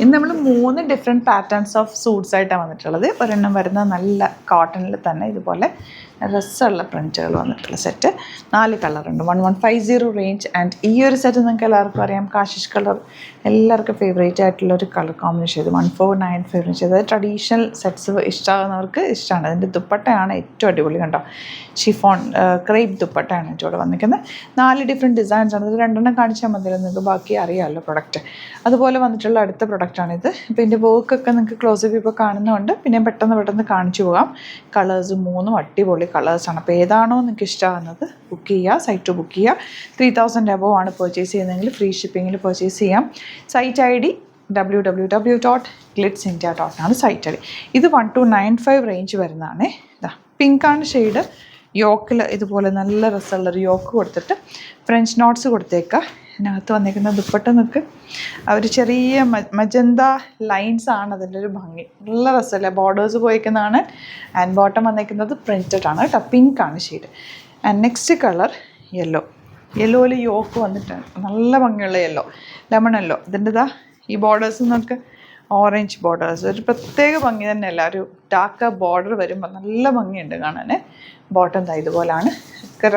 ഇന്ന് നമ്മൾ 3 different patterns of suits ആയിട്ടാണ് വന്നിട്ടുള്ളത്. ഒരെണ്ണം വരുന്നത് നല്ല കോട്ടണിൽ തന്നെ ഇതുപോലെ രസമുള്ള പ്രിൻറ്റുകൾ വന്നിട്ടുള്ള സെറ്റ്. 4 കളറുണ്ട്, 1150 റേഞ്ച്. ആൻഡ് ഈ ഒരു സെറ്റ് നിങ്ങൾക്ക് എല്ലാവർക്കും അറിയാം, കാഷിഷ് കളർ എല്ലാവർക്കും ഫേവറേറ്റ് ആയിട്ടുള്ളൊരു കളർ കോമ്പിനേഷൻ. ഇത് 1495 റേഞ്ച്. അതായത് ട്രഡീഷണൽ സെറ്റ്സ് ഇഷ്ടമാകുന്നവർക്ക് ഇഷ്ടമാണ്. അതിൻ്റെ ദുപ്പട്ടയാണ് ഏറ്റവും അടിപൊളി. കണ്ടോ, ഷിഫോൺ ക്രേപ്പ് ദുപ്പട്ടയാണ് ഇവിടെ വന്നിരിക്കുന്നത്. 4 ഡിഫറെൻറ്റ് ഡിസൈൻസ് ആണ്. ഇത് 2 കാണിച്ചാൽ മതിയല്ലോ, നിങ്ങൾക്ക് ബാക്കി അറിയാമല്ലോ പ്രൊഡക്റ്റ്. അതുപോലെ വന്നിട്ടുള്ള അടുത്ത പ്രൊഡക്റ്റാണിത്. ഇപ്പോൾ ഇതിൻ്റെ വർക്കൊക്കെ നിങ്ങൾക്ക് ക്ലോസ് വ്യൂ ഇപ്പോൾ കാണുന്നുണ്ട്. പിന്നെ പെട്ടെന്ന് കാണിച്ചു പോകാം. കളേഴ്സ് 3 അടിപൊളി കളേഴ്സാണ്. അപ്പോൾ ഏതാണോ നിങ്ങൾക്ക് ഇഷ്ടമാകുന്നത് ബുക്ക് ചെയ്യുക, സൈറ്റ് ബുക്ക് ചെയ്യുക. 3000 എബോവ് ആണ് പർച്ചേസ് ചെയ്യുന്നതെങ്കിൽ ഫ്രീ ഷിപ്പിങ്ങിൽ പർച്ചേസ് ചെയ്യാം. സൈറ്റ് ഐ ഡി www.glitzindia.com ആണ് സൈറ്റ് ഐ ഡി. ഇത് 1295 റേഞ്ച് വരുന്നതാണ്. ഇതാ പിങ്കാണ് ഷെയ്ഡ്. യോക്കിൽ ഇതുപോലെ നല്ല രസമുള്ളൊരു യോക്ക് കൊടുത്തിട്ട് ഫ്രഞ്ച് നോട്ട്സ് കൊടുത്തേക്കുക. ഇതിനകത്ത് വന്നിരിക്കുന്ന ദുപ്പട്ട നോക്ക്, അവർ ചെറിയ മജന്ത ലൈൻസ് ആണ് അതിൻ്റെ ഒരു ഭംഗി. നല്ല രസമല്ലേ, ബോർഡേഴ്സ് പോയിരിക്കുന്നതാണ്. ആൻഡ് ബോട്ടം വന്നിരിക്കുന്നത് പ്രിൻറ്റഡ് ആണ് കേട്ടോ. പിങ്കാണ് ഷെയ്ഡ്. ആൻഡ് നെക്സ്റ്റ് കളർ യെല്ലോയിൽ യോക്ക് വന്നിട്ടാണ് നല്ല ഭംഗിയുള്ള യെല്ലോ, ലെമൺ യെല്ലോ. ഇതിൻ്റെ ഇതാ ഈ ബോർഡേഴ്സ് നമുക്ക് ഓറഞ്ച് ബോർഡേഴ്സ് ഒരു പ്രത്യേക ഭംഗി തന്നെയല്ല. ഒരു ഡാർക്ക് ബോർഡർ വരുമ്പോൾ നല്ല ഭംഗിയുണ്ട് കാണാൻ. ബോട്ടം ദാ ഇതുപോലാണ്. ഒക്കെ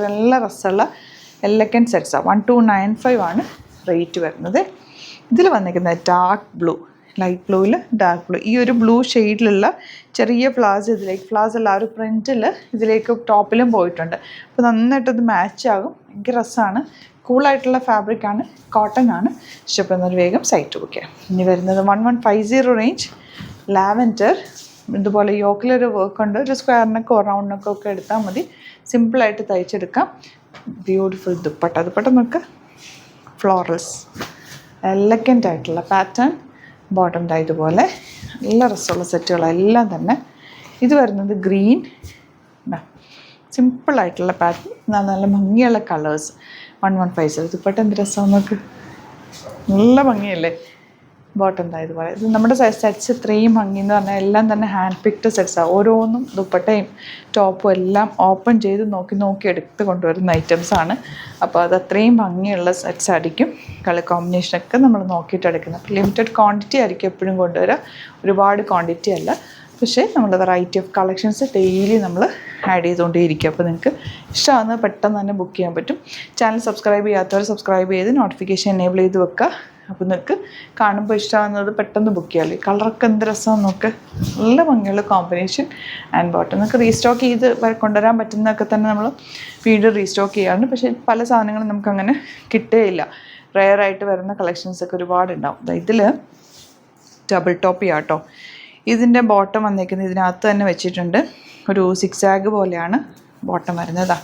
നല്ല രസമുള്ള എലഗൻറ്റ് സെറ്റ്സാണ്. 1295 ആണ് റേറ്റ് വരുന്നത്. ഇതിൽ വന്നിരിക്കുന്നത് ഡാർക്ക് ബ്ലൂ, ലൈറ്റ് ബ്ലൂവിൽ ഡാർക്ക് ബ്ലൂ. ഈ ഒരു ബ്ലൂ ഷെയ്ഡിലുള്ള ചെറിയ ഫ്ലവേഴ്സ് ഇതിലേക്ക്, ഫ്ലവേഴ്സ് അല്ല, ഒരു പ്രിൻറ്റിൽ ഇതിലേക്ക് ടോപ്പിലും പോയിട്ടുണ്ട്. അപ്പോൾ നന്നായിട്ടത് മാച്ച് ആകും. ഭയങ്കര രസമാണ്. കൂളായിട്ടുള്ള ഫാബ്രിക്കാണ്, കോട്ടൺ ആണ്. ഇഷ്ടപ്പെടുന്നൊരു വേഗം സൈറ്റ് ബുക്ക് ചെയ്യാം. ഇനി വരുന്നത് 1150 റേഞ്ച് ലാവൻഡർ. ഇതുപോലെ യോക്കിലൊരു വർക്കുണ്ട്. ഒരു സ്ക്വയറിനൊക്കെ റൗണ്ടിനൊക്കെ ഒക്കെ എടുത്താൽ മതി. സിമ്പിളായിട്ട് തയ്ച്ചെടുക്കാം. ബ്യൂട്ടിഫുൾ ദുപ്പട്ട നോക്ക്, ഫ്ലോറൽസ് എലഗൻ്റ് ആയിട്ടുള്ള പാറ്റേൺ. ബോട്ടം ദാ ഇതുപോലെ നല്ല രസമുള്ള സെറ്റുകളെല്ലാം തന്നെ. ഇത് വരുന്നത് ഗ്രീൻ, സിമ്പിളായിട്ടുള്ള പാറ്റേൺ, നല്ല ഭംഗിയുള്ള കളേഴ്സ്. 1150. ദുപ്പട്ട എന്ത് രസമാണ് നോക്ക്, നല്ല ഭംഗിയല്ലേ. ബോട്ടം ദാ ഇതുപോലെ. ഇത് നമ്മുടെ സെറ്റ്സ് ഇത്രയും ഭംഗി എന്ന് പറഞ്ഞാൽ എല്ലാം തന്നെ ഹാൻഡ് പിക്ഡ് സെറ്റ്സാണ്. ഓരോന്നും ദുപ്പട്ടയും ടോപ്പും എല്ലാം ഓപ്പൺ ചെയ്ത് നോക്കി എടുത്ത് കൊണ്ടുവരുന്ന ഐറ്റംസാണ്. അപ്പോൾ അത് അത്രയും ഭംഗിയുള്ള സെറ്റ്സ് ആയിരിക്കും. കളർ കോമ്പിനേഷനൊക്കെ നമ്മൾ നോക്കിയിട്ട് എടുക്കുന്നത്. അപ്പോൾ ലിമിറ്റഡ് ക്വാണ്ടിറ്റി ആയിരിക്കും എപ്പോഴും കൊണ്ടുവരിക, ഒരുപാട് ക്വാണ്ടിറ്റി അല്ല. പക്ഷേ നമ്മൾ വെറൈറ്റി ഓഫ് കളക്ഷൻസ് ഡെയിലി നമ്മൾ ആഡ് ചെയ്തുകൊണ്ടേയിരിക്കും. അപ്പോൾ നിങ്ങൾക്ക് ഇഷ്ടമാകുന്നത് പെട്ടെന്ന് തന്നെ ബുക്ക് ചെയ്യാൻ പറ്റും. ചാനൽ സബ്സ്ക്രൈബ് ചെയ്യാത്തവർ സബ്സ്ക്രൈബ് ചെയ്ത് നോട്ടിഫിക്കേഷൻ എനേബിൾ ചെയ്ത് വെക്കുക. അപ്പോൾ നിങ്ങൾക്ക് കാണുമ്പോൾ ഇഷ്ടമാകുന്നത് പെട്ടെന്ന് ബുക്ക് ചെയ്യാമല്ലോ. കളറൊക്കെ എന്ത് രസമാണ് നോക്ക്, നല്ല ഭംഗിയുള്ള കോമ്പിനേഷൻ. ആൻഡ് ബോട്ടം നിങ്ങൾക്ക് റീസ്റ്റോക്ക് ചെയ്ത് കൊണ്ടുവരാൻ പറ്റുന്നതൊക്കെ തന്നെ നമ്മൾ വീണ്ടും റീസ്റ്റോക്ക് ചെയ്യാറുണ്ട്. പക്ഷേ പല സാധനങ്ങളും നമുക്കങ്ങനെ കിട്ടുകയില്ല. റെയറായിട്ട് വരുന്ന കളക്ഷൻസൊക്കെ ഒരുപാടുണ്ടാവും. ഇതിൽ ഡബിൾ ടോപ്പ് ചെയ്യാം കേട്ടോ. ഇതിൻ്റെ ബോട്ടം വന്നേക്കുന്നത് ഇതിനകത്ത് തന്നെ വെച്ചിട്ടുണ്ട്. ഒരു 6 ആഗ് പോലെയാണ് ബോട്ടം വരുന്നത്.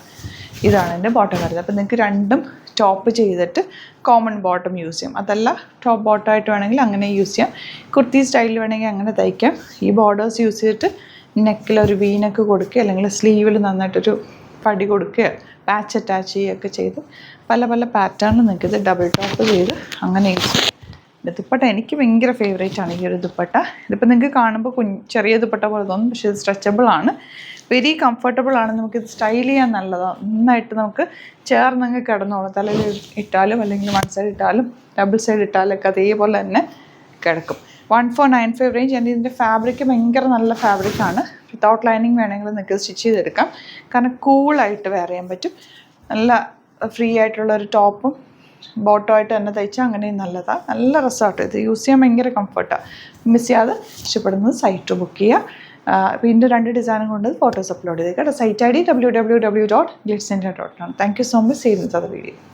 ഇതാണ് എൻ്റെ ബോട്ടം വരുന്നത്. അപ്പോൾ നിങ്ങൾക്ക് രണ്ടും ടോപ്പ് ചെയ്തിട്ട് കോമൺ ബോട്ടം യൂസ് ചെയ്യാം. അതല്ല ടോപ്പ് ബോട്ടമായിട്ട് വേണമെങ്കിൽ അങ്ങനെ യൂസ് ചെയ്യാം. കുർത്തി സ്റ്റൈലിൽ വേണമെങ്കിൽ അങ്ങനെ തയ്ക്കാം. ഈ ബോർഡേഴ്സ് യൂസ് ചെയ്തിട്ട് നെക്കിലൊരു വീനൊക്കെ കൊടുക്കുക, അല്ലെങ്കിൽ സ്ലീവിൽ നന്നായിട്ടൊരു പടി കൊടുക്കുക, പാച്ച് അറ്റാച്ച് ചെയ്യുകയൊക്കെ ചെയ്ത് പല പാറ്റേണിൽ നിൽക്കുന്നത് ഡബിൾ ടോപ്പ് ചെയ്ത് അങ്ങനെ യൂസ് ചെയ്യാം. ദുപ്പട്ട എനിക്ക് ഭയങ്കര ഫേവറേറ്റ് ആണ് ഈ ഒരു ദുപ്പട്ട. ഇതിപ്പോൾ നിങ്ങൾക്ക് കാണുമ്പോൾ ചെറിയ ദുപ്പട്ട പോലെ തോന്നും, പക്ഷേ ഇത് സ്ട്രെച്ചബിൾ ആണ്, വെരി കംഫർട്ടബിൾ ആണ്. നമുക്കിത് സ്റ്റൈൽ ചെയ്യാൻ നല്ലതാണ്. നന്നായിട്ട് നമുക്ക് ചേർന്നങ്ങ് കിടന്നോളും. തലയിൽ ഇട്ടാലും അല്ലെങ്കിൽ വൺ സൈഡ് ഇട്ടാലും ഡബിൾ സൈഡ് ഇട്ടാലൊക്കെ അതേപോലെ തന്നെ കിടക്കും. 1495 റേഞ്ച്. എൻ്റെ ഇതിൻ്റെ ഫാബ്രിക് ഭയങ്കര നല്ല ഫാബ്രിക്കാണ്. വിത്തൗട്ട് ലൈനിങ് വേണമെങ്കിൽ നിങ്ങൾക്ക് സ്റ്റിച്ച് ചെയ്തെടുക്കാം. കാരണം കൂളായിട്ട് വെയർ ചെയ്യാൻ പറ്റും. നല്ല ഫ്രീ ആയിട്ടുള്ളൊരു ടോപ്പും ബോട്ടമായിട്ട് തന്നെ തയ്ച്ചാൽ അങ്ങനെയും നല്ലതാണ്. നല്ല രസമായിട്ട് ഇത് യൂസ് ചെയ്യാൻ ഭയങ്കര കംഫർട്ടാണ്. മിസ് ചെയ്യാതെ ഇഷ്ടപ്പെടുന്നത് സൈറ്റ് ബുക്ക് ചെയ്യുക. ഇതിൻ്റെ 2 ഡിസൈനും കൊണ്ട് ഫോട്ടോസ് അപ്ലോഡ് ചെയ്തേക്കാം. സൈറ്റ് ഐ ഡി www.glitzindia.com. Thank you so much. See you in the video.